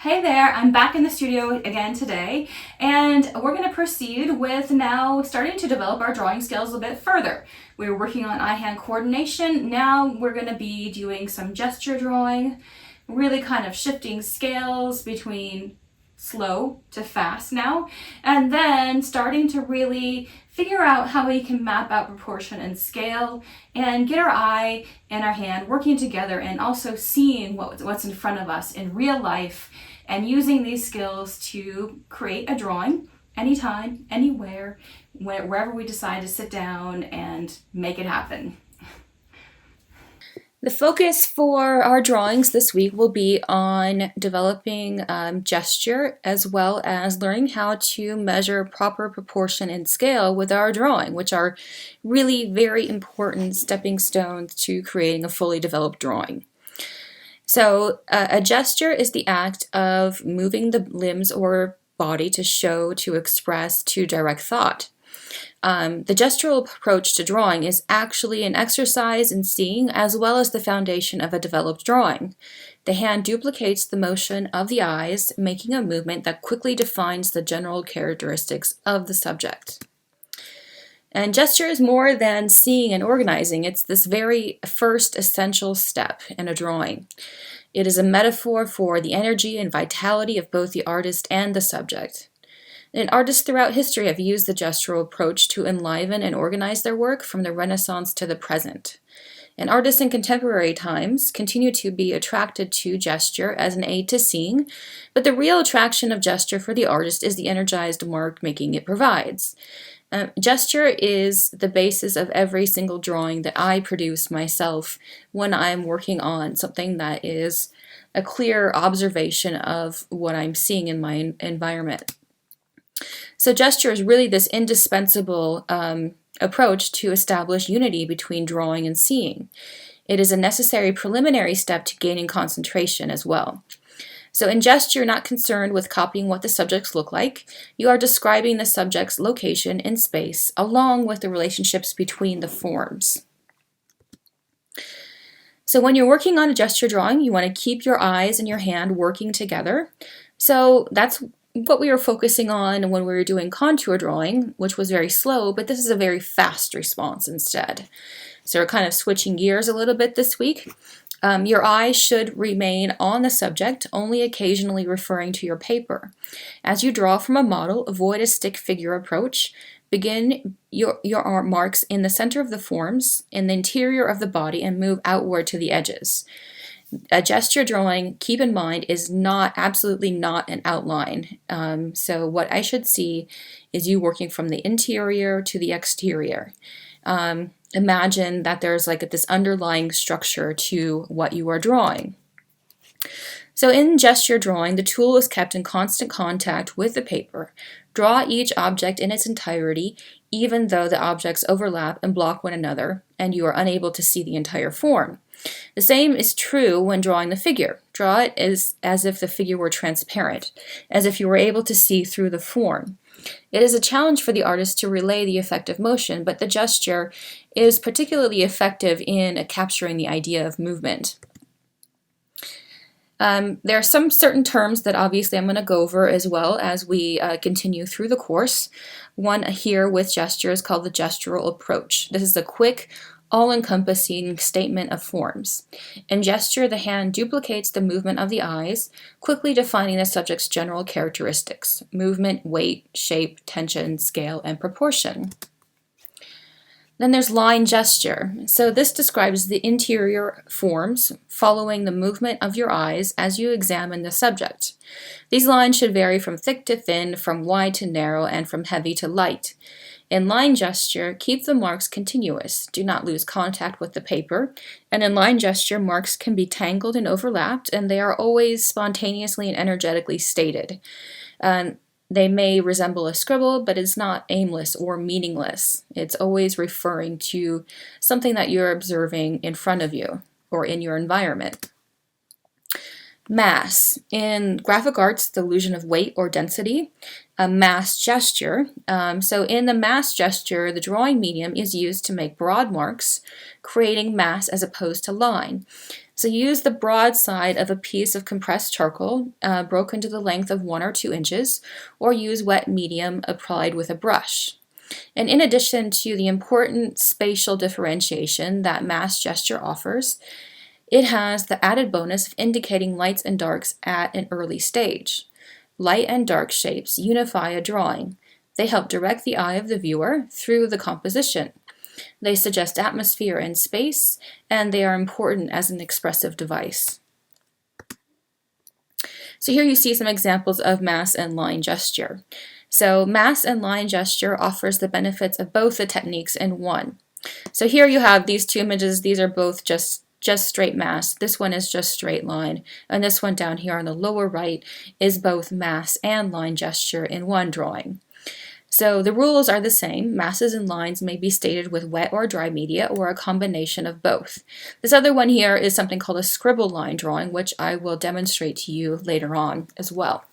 Hey there, I'm back in the studio again today, and we're going to proceed with now starting to develop our drawing skills a bit further. We were working on eye-hand coordination. Now we're going to be doing some gesture drawing, really kind of shifting scales between slow to fast now, and then starting to really figure out how we can map out proportion and scale and get our eye and our hand working together and also seeing what's in front of us in real life and using these skills to create a drawing anytime, anywhere, wherever we decide to sit down and make it happen. The focus for our drawings this week will be on developing gesture as well as learning how to measure proper proportion and scale with our drawing, which are really very important stepping stones to creating a fully developed drawing. So a gesture is the act of moving the limbs or body to show, to express, to direct thought. The gestural approach to drawing is actually an exercise in seeing as well as the foundation of a developed drawing. The hand duplicates the motion of the eyes, making a movement that quickly defines the general characteristics of the subject. And gesture is more than seeing and organizing. It's this very first essential step in a drawing. It is a metaphor for the energy and vitality of both the artist and the subject. And artists throughout history have used the gestural approach to enliven and organize their work from the Renaissance to the present. And artists in contemporary times continue to be attracted to gesture as an aid to seeing, but the real attraction of gesture for the artist is the energized mark making it provides. Gesture is the basis of every single drawing that I produce myself when I'm working on something that is a clear observation of what I'm seeing in my environment. So gesture is really this indispensable approach to establish unity between drawing and seeing. It is a necessary preliminary step to gaining concentration as well. So in gesture, you're not concerned with copying what the subjects look like. You are describing the subject's location in space along with the relationships between the forms. So when you're working on a gesture drawing, you want to keep your eyes and your hand working together. So that's what we were focusing on when we were doing contour drawing, which was very slow, but this is a very fast response instead. So we're kind of switching gears a little bit this week. Your eye should remain on the subject, only occasionally referring to your paper. As you draw from a model, avoid a stick figure approach. Begin your marks in the center of the forms, in the interior of the body, and move outward to the edges. A gesture drawing, keep in mind, is absolutely not an outline. So what I should see is you working from the interior to the exterior. Imagine that there's like this underlying structure to what you are drawing. So in gesture drawing, the tool is kept in constant contact with the paper. Draw each object in its entirety, even though the objects overlap and block one another, and you are unable to see the entire form. The same is true when drawing the figure. Draw it as if the figure were transparent, as if you were able to see through the form. It is a challenge for the artist to relay the effect of motion, but the gesture is particularly effective in capturing the idea of movement. There are some certain terms that obviously I'm going to go over as well as we continue through the course. One here with gesture is called the gestural approach. This is a quick, all-encompassing statement of forms. In gesture, the hand duplicates the movement of the eyes, quickly defining the subject's general characteristics: movement, weight, shape, tension, scale, and proportion. Then there's line gesture. So this describes the interior forms following the movement of your eyes as you examine the subject. These lines should vary from thick to thin, from wide to narrow, and from heavy to light. In line gesture, keep the marks continuous. Do not lose contact with the paper. And in line gesture, marks can be tangled and overlapped, and they are always spontaneously and energetically stated. They may resemble a scribble, but it's not aimless or meaningless. It's always referring to something that you're observing in front of you or in your environment. Mass. In graphic arts, the illusion of weight or density, a mass gesture. So in the mass gesture, the drawing medium is used to make broad marks, creating mass as opposed to line. So use the broad side of a piece of compressed charcoal broken to the length of 1 or 2 inches, or use wet medium applied with a brush. And in addition to the important spatial differentiation that mass gesture offers, it has the added bonus of indicating lights and darks at an early stage. Light and dark shapes unify a drawing. They help direct the eye of the viewer through the composition. They suggest atmosphere and space, and they are important as an expressive device. So here you see some examples of mass and line gesture. So mass and line gesture offers the benefits of both the techniques in one. So here you have these two images. These are both just straight mass. This one is just straight line. And this one down here on the lower right is both mass and line gesture in one drawing. So the rules are the same. Masses and lines may be stated with wet or dry media or a combination of both. This other one here is something called a scribbled line drawing, which I will demonstrate to you later on as well.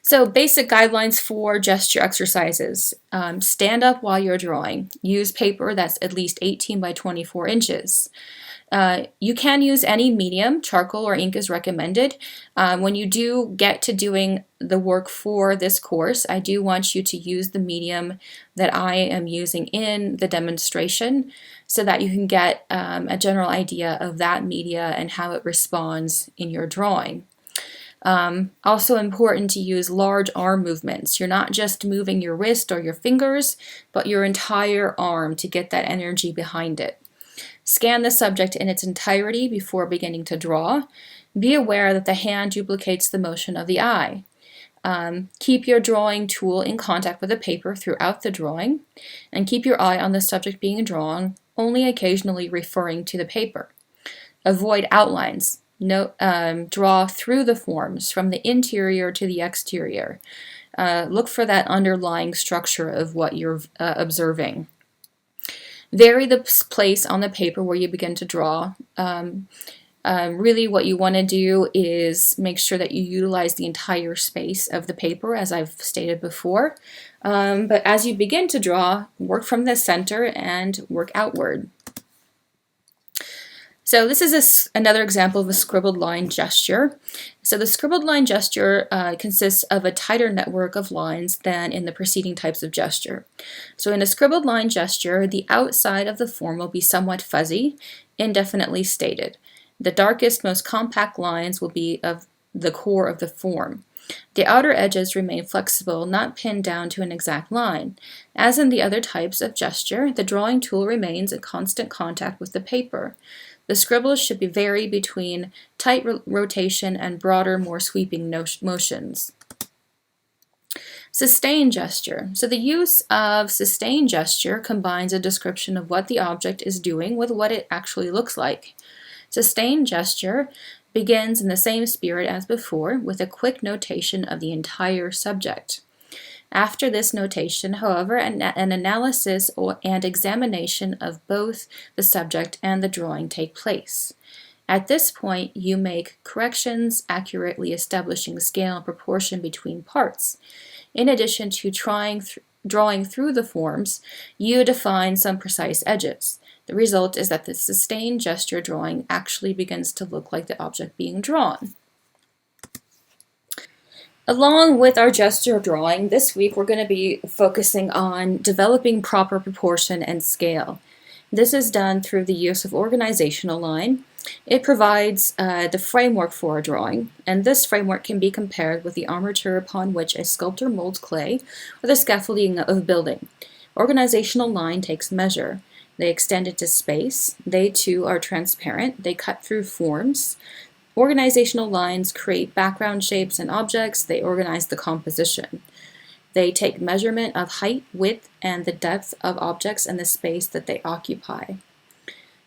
So basic guidelines for gesture exercises. Stand up while you're drawing. Use paper that's at least 18 by 24 inches. You can use any medium. Charcoal or ink is recommended. When you do get to doing the work for this course, I do want you to use the medium that I am using in the demonstration so that you can get a general idea of that media and how it responds in your drawing. Also important to use large arm movements. You're not just moving your wrist or your fingers, but your entire arm to get that energy behind it. Scan the subject in its entirety before beginning to draw. Be aware that the hand duplicates the motion of the eye. Keep your drawing tool in contact with the paper throughout the drawing, and keep your eye on the subject being drawn, only occasionally referring to the paper. Avoid outlines. Draw through the forms from the interior to the exterior. Look for that underlying structure of what you're observing. Vary the place on the paper where you begin to draw. Really what you want to do is make sure that you utilize the entire space of the paper, as I've stated before. But as you begin to draw, work from the center and work outward. So this is another example of a scribbled line gesture. So the scribbled line gesture consists of a tighter network of lines than in the preceding types of gesture. So in a scribbled line gesture, the outside of the form will be somewhat fuzzy, indefinitely stated. The darkest, most compact lines will be of the core of the form. The outer edges remain flexible, not pinned down to an exact line. As in the other types of gesture, the drawing tool remains in constant contact with the paper. The scribbles should be varied between tight rotation and broader, more sweeping motions. Sustained gesture. So the use of sustained gesture combines a description of what the object is doing with what it actually looks like. Sustained gesture begins in the same spirit as before, with a quick notation of the entire subject. After this notation, however, an analysis and examination of both the subject and the drawing take place. At this point, you make corrections, accurately establishing scale and proportion between parts. In addition to drawing through the forms, you define some precise edges. The result is that the sustained gesture drawing actually begins to look like the object being drawn. Along with our gesture drawing, this week we're going to be focusing on developing proper proportion and scale. This is done through the use of organizational line. It provides the framework for a drawing, and this framework can be compared with the armature upon which a sculptor molds clay or the scaffolding of a building. Organizational line takes measure. They extend into space. They too are transparent. They cut through forms. Organizational lines create background shapes and objects. They organize the composition. They take measurement of height, width, and the depth of objects and the space that they occupy.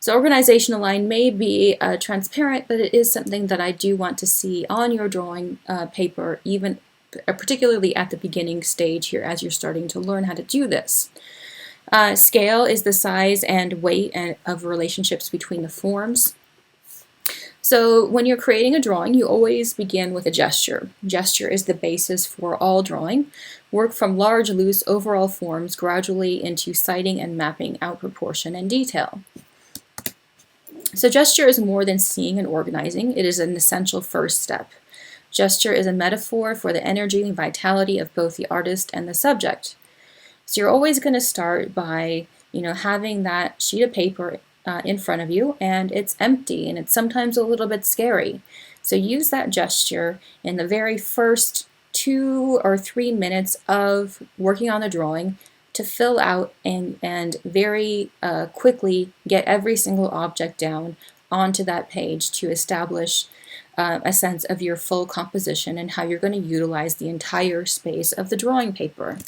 So organizational line may be transparent, but it is something that I do want to see on your drawing paper, even particularly at the beginning stage here as you're starting to learn how to do this. Scale is the size and weight of relationships between the forms. So when you're creating a drawing, you always begin with a gesture. Gesture is the basis for all drawing. Work from large, loose, overall forms gradually into citing and mapping out proportion and detail. So gesture is more than seeing and organizing. It is an essential first step. Gesture is a metaphor for the energy and vitality of both the artist and the subject. So you're always going to start by, having that sheet of paper in front of you, and it's empty, and it's sometimes a little bit scary. So use that gesture in the very first 2 or 3 minutes of working on the drawing to fill out and very quickly get every single object down onto that page to establish a sense of your full composition and how you're going to utilize the entire space of the drawing paper.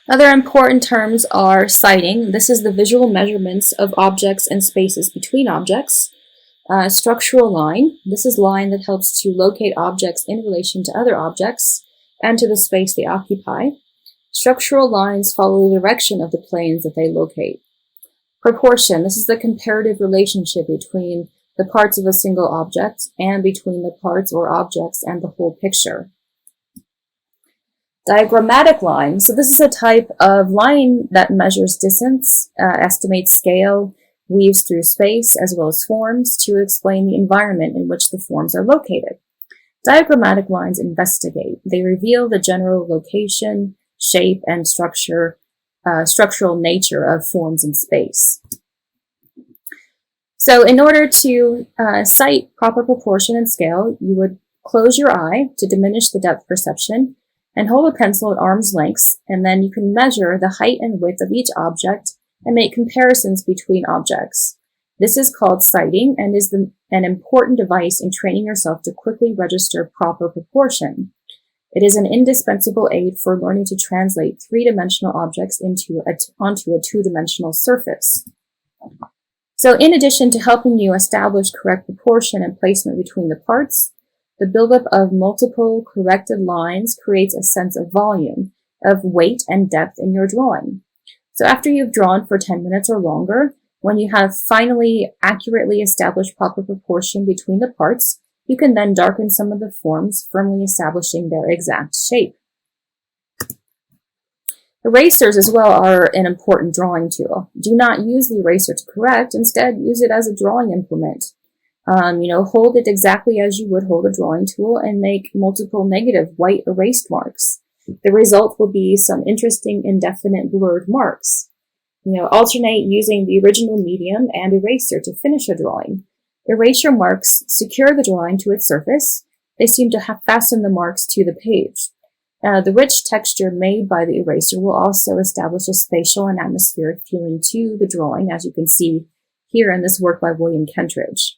Other important terms are citing. This is the visual measurements of objects and spaces between objects. Structural line. This is line that helps to locate objects in relation to other objects and to the space they occupy. Structural lines follow the direction of the planes that they locate. Proportion. This is the comparative relationship between the parts of a single object and between the parts or objects and the whole picture. Diagrammatic lines. So this is a type of line that measures distance, estimates scale, weaves through space as well as forms to explain the environment in which the forms are located. Diagrammatic lines investigate. They reveal the general location, shape, and structural nature of forms in space. So in order to cite proper proportion and scale, you would close your eye to diminish the depth perception and hold a pencil at arm's length, and then you can measure the height and width of each object and make comparisons between objects. This is called citing and is an important device in training yourself to quickly register proper proportion. It is an indispensable aid for learning to translate three-dimensional objects onto a two-dimensional surface. So in addition to helping you establish correct proportion and placement between the parts, the buildup of multiple corrected lines creates a sense of volume, of weight and depth in your drawing. So after you've drawn for 10 minutes or longer, when you have finally accurately established proper proportion between the parts, you can then darken some of the forms, firmly establishing their exact shape. Erasers as well are an important drawing tool. Do not use the eraser to correct, instead use it as a drawing implement. Hold it exactly as you would hold a drawing tool and make multiple negative white erased marks. The result will be some interesting indefinite blurred marks. Alternate using the original medium and eraser to finish a drawing. Erasure marks secure the drawing to its surface. They seem to fasten the marks to the page. The rich texture made by the eraser will also establish a spatial and atmospheric feeling to the drawing, as you can see here in this work by William Kentridge.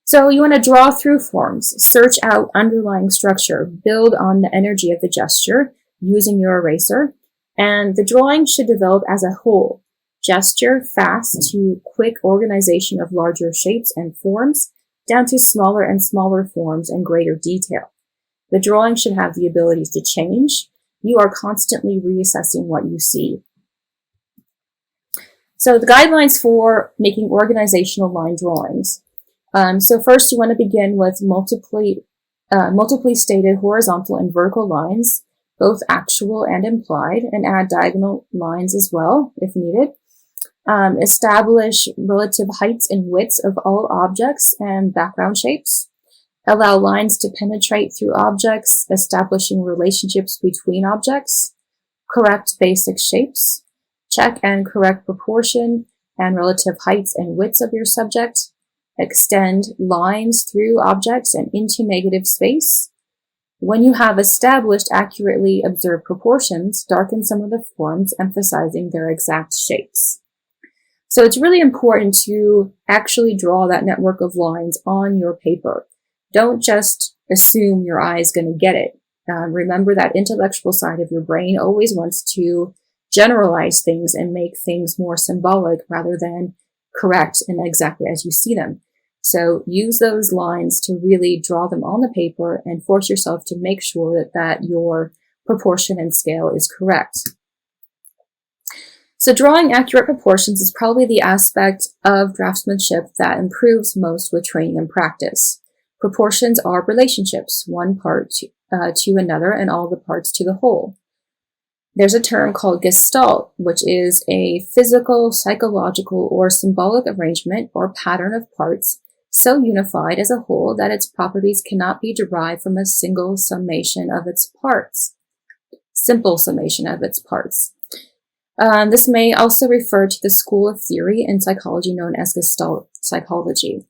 So you want to draw through forms, search out underlying structure, build on the energy of the gesture using your eraser, and the drawing should develop as a whole. Gesture, fast to quick organization of larger shapes and forms, down to smaller and smaller forms and greater detail. The drawing should have the ability to change. You are constantly reassessing what you see. So the guidelines for making organizational line drawings. So first you want to begin with multiply stated horizontal and vertical lines, both actual and implied, and add diagonal lines as well if needed. Establish relative heights and widths of all objects and background shapes. Allow lines to penetrate through objects, establishing relationships between objects. Correct basic shapes. Check and correct proportion and relative heights and widths of your subject. Extend lines through objects and into negative space. When you have established accurately observed proportions, darken some of the forms, emphasizing their exact shapes. So it's really important to actually draw that network of lines on your paper. Don't just assume your eye is going to get it. Remember that intellectual side of your brain always wants to generalize things and make things more symbolic rather than correct and exactly as you see them. So use those lines to really draw them on the paper and force yourself to make sure that your proportion and scale is correct. So drawing accurate proportions is probably the aspect of draftsmanship that improves most with training and practice. Proportions are relationships, one part to another and all the parts to the whole. There's a term called Gestalt, which is a physical, psychological, or symbolic arrangement or pattern of parts so unified as a whole that its properties cannot be derived from a single summation of its parts. Simple summation of its parts. This may also refer to the school of theory in psychology known as Gestalt psychology.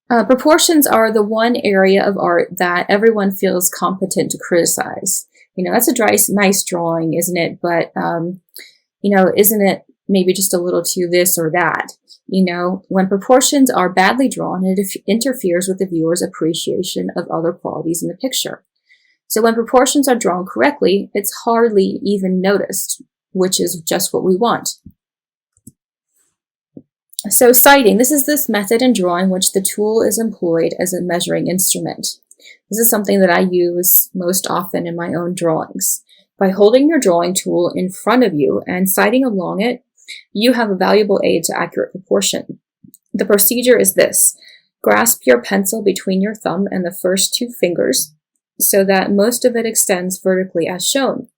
Proportions are the one area of art that everyone feels competent to criticize. That's a nice drawing, isn't it? But, isn't it maybe just a little too this or that? When proportions are badly drawn, it interferes with the viewer's appreciation of other qualities in the picture. So when proportions are drawn correctly, it's hardly even noticed, which is just what we want. So citing, this is this method in drawing which the tool is employed as a measuring instrument. This is something that I use most often in my own drawings. By holding your drawing tool in front of you and citing along it, you have a valuable aid to accurate proportion. The procedure is this. Grasp your pencil between your thumb and the first two fingers so that most of it extends vertically as shown.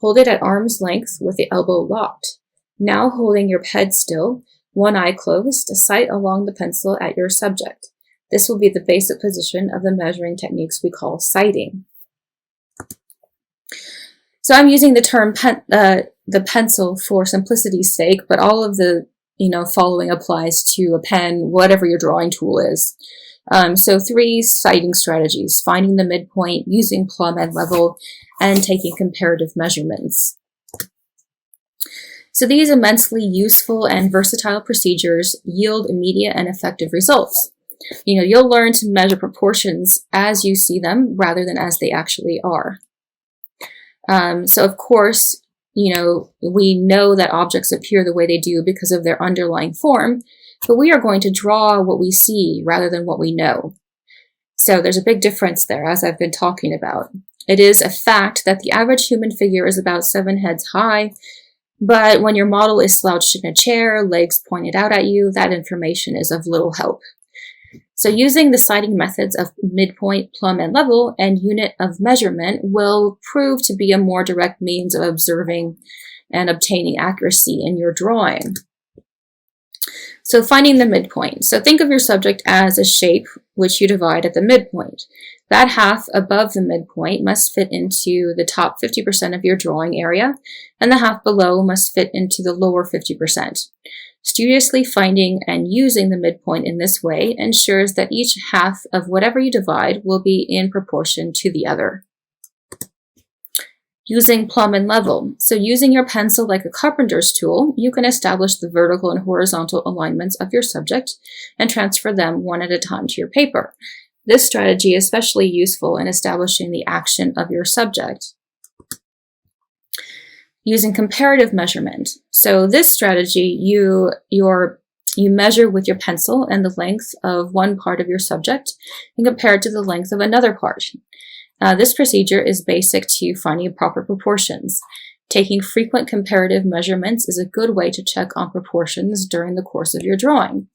Hold it at arm's length with the elbow locked. Now holding your head still, one eye closed, sight along the pencil at your subject. This will be the basic position of the measuring techniques we call citing. So I'm using the term the pencil for simplicity's sake, but all of the following applies to a pen, whatever your drawing tool is. So 3 citing strategies: finding the midpoint, using plumb and level, and taking comparative measurements. So these immensely useful and versatile procedures yield immediate and effective results. You'll learn to measure proportions as you see them rather than as they actually are. So of course, we know that objects appear the way they do because of their underlying form, but we are going to draw what we see rather than what we know. So there's a big difference there, as I've been talking about. It is a fact that the average human figure is about 7 heads high, but when your model is slouched in a chair, legs pointed out at you, that information is of little help. So using the citing methods of midpoint, plumb, and level, and unit of measurement will prove to be a more direct means of observing and obtaining accuracy in your drawing. So finding the midpoint. So think of your subject as a shape which you divide at the midpoint. That half above the midpoint must fit into the top 50% of your drawing area, and the half below must fit into the lower 50%. Studiously finding and using the midpoint in this way ensures that each half of whatever you divide will be in proportion to the other. Using plumb and level. So using your pencil like a carpenter's tool, you can establish the vertical and horizontal alignments of your subject and transfer them one at a time to your paper. This strategy is especially useful in establishing the action of your subject. Using comparative measurement. So this strategy, you measure with your pencil and the length of one part of your subject and compare it to the length of another part. This procedure is basic to finding proper proportions. Taking frequent comparative measurements is a good way to check on proportions during the course of your drawing.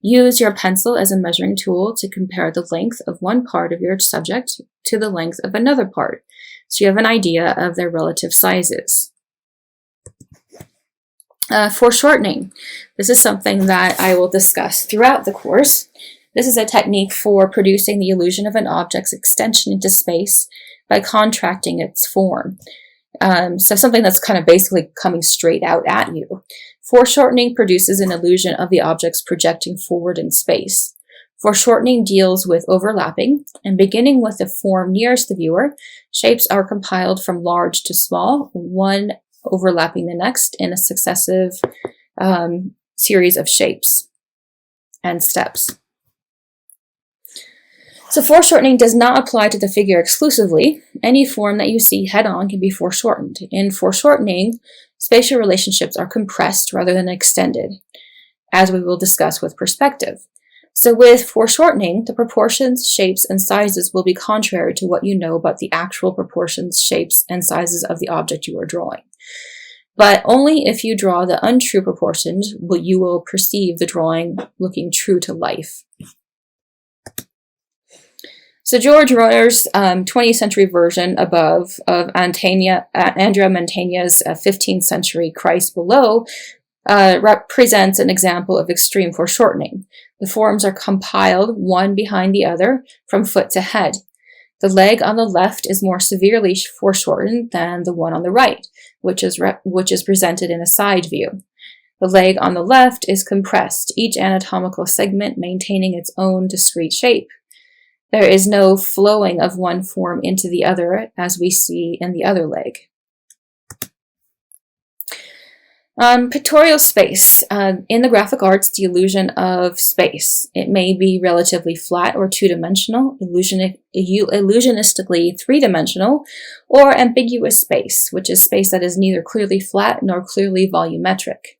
Use your pencil as a measuring tool to compare the length of one part of your subject to the length of another part, so you have an idea of their relative sizes. Foreshortening. This is something that I will discuss throughout the course. This is a technique for producing the illusion of an object's extension into space by contracting its form. So something that's kind of basically coming straight out at you. Foreshortening produces an illusion of the objects projecting forward in space. Foreshortening deals with overlapping, and beginning with the form nearest the viewer, shapes are compiled from large to small, one overlapping the next in a successive series of shapes and steps. So foreshortening does not apply to the figure exclusively. Any form that you see head-on can be foreshortened. In foreshortening, spatial relationships are compressed rather than extended, as we will discuss with perspective. So with foreshortening, the proportions, shapes, and sizes will be contrary to what you know about the actual proportions, shapes, and sizes of the object you are drawing. But only if you draw the untrue proportions will you perceive the drawing looking true to life. So George Royer's 20th century version above of Andrea Mantegna's 15th century Christ below represents an example of extreme foreshortening. The forms are compiled one behind the other from foot to head. The leg on the left is more severely foreshortened than the one on the right, which is presented in a side view. The leg on the left is compressed, each anatomical segment maintaining its own discrete shape. There is no flowing of one form into the other, as we see in the other leg. Pictorial space. In the graphic arts, the illusion of space. It may be relatively flat or two-dimensional, illusionistically three-dimensional, or ambiguous space, which is space that is neither clearly flat nor clearly volumetric.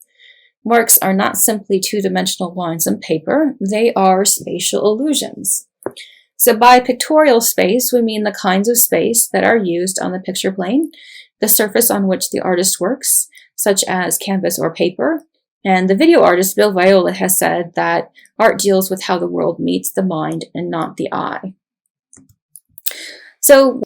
Works are not simply two-dimensional lines on paper, they are spatial illusions. So by pictorial space, we mean the kinds of space that are used on the picture plane, the surface on which the artist works, such as canvas or paper. And the video artist Bill Viola has said that art deals with how the world meets the mind and not the eye. So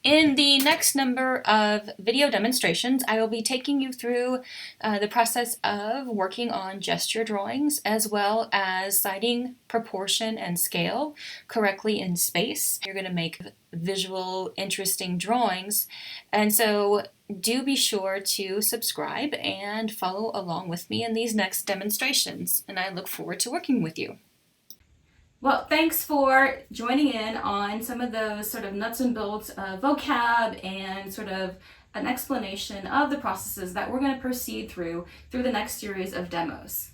in the next number of video demonstrations, I will be taking you through the process of working on gesture drawings, as well as citing proportion and scale correctly in space. You're going to make visual, interesting drawings, and so do be sure to subscribe and follow along with me in these next demonstrations, and I look forward to working with you. Well, thanks for joining in on some of those sort of nuts and bolts of vocab and sort of an explanation of the processes that we're going to proceed through the next series of demos.